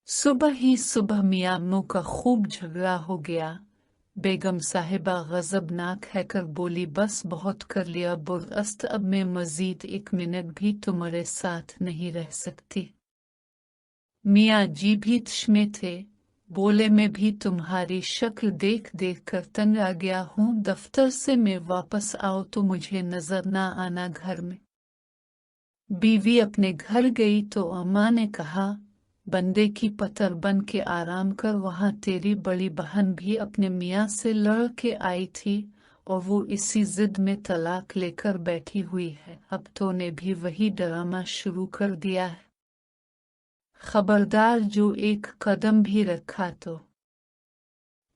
सुबह ही सुबह मियाँ का खूब झगड़ा हो गया। बेगम साहिबा गजबनाक है कर बोली, बस बहुत कर लिया बुरअस्त, अब मैं मजीद 1 मिनट भी तुम्हारे साथ नहीं रह सकती। मियाँ जी भी तश्मे थे, बोले मैं भी तुम्हारी शक्ल देख देख कर तंग आ गया हूँ, दफ्तर से मैं वापस आओ तो मुझे नजर ना आना घर में। बीवी अपने घर गई तो अम्मा ने कहा, बंदे की पतर बन के आराम कर, वहां तेरी बड़ी बहन भी अपने मियाँ से लड़ के आई थी और वो इसी जिद में तलाक लेकर बैठी हुई है। अब तो ने भी वही ड्रामा शुरू कर दिया है। खबरदार जो एक कदम भी रखा तो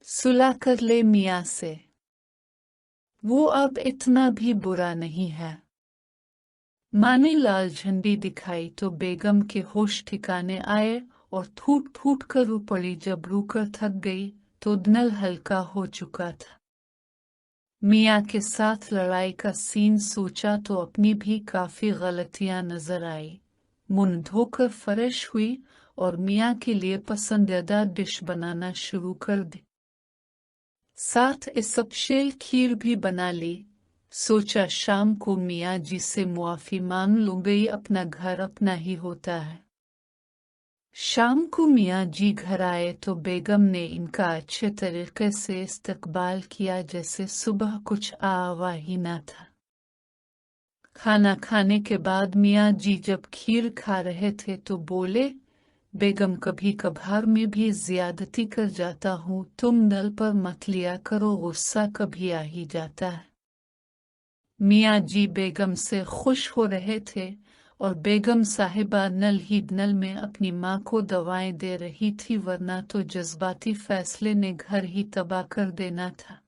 सुलह कर ले मियाँ से, वो अब इतना भी बुरा नहीं है। माँ ने लाल झंडी दिखाई तो बेगम के होश ठिकाने आए और फूट फूट कर रो पड़ी। जब रूकर थक गई तो नल हल्का हो चुका था। मियाँ के साथ लड़ाई का सीन सोचा तो अपनी भी काफी गलतियां नजर आई। मुंह धोकर फ्रेश हुई और मियाँ के लिए पसंदीदा डिश बनाना शुरू कर दी। साथ इसबशेल खीर भी बना ली। सोचा शाम को मियाँ जी से मुआफी मांग लूंगी, अपना घर अपना ही होता है। शाम को मियाँ जी घर आए तो बेगम ने इनका अच्छे तरीके से इस्तकबाल किया, जैसे सुबह कुछ आवा ही ना था। खाना खाने के बाद मियाँ जी जब खीर खा रहे थे तो बोले, बेगम कभी कभार में भी ज्यादती कर जाता हूँ, तुम नल पर मत लिया करो, गुस्सा कभी आ ही जाता है। मियाँ जी बेगम से खुश हो रहे थे और बेगम साहिबा नल में अपनी माँ को दवाएं दे रही थी, वरना तो जज्बाती फैसले ने घर ही तबाह कर देना था।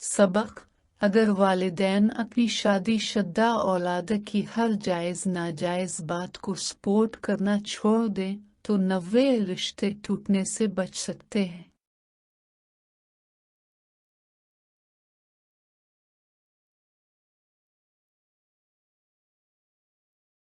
सबक: अगर वालिदैन अपनी शादीशुदा औलाद की हर जायज नाजायज बात को सपोर्ट करना छोड़ दें तो 90 रिश्ते टूटने से बच सकते हैं।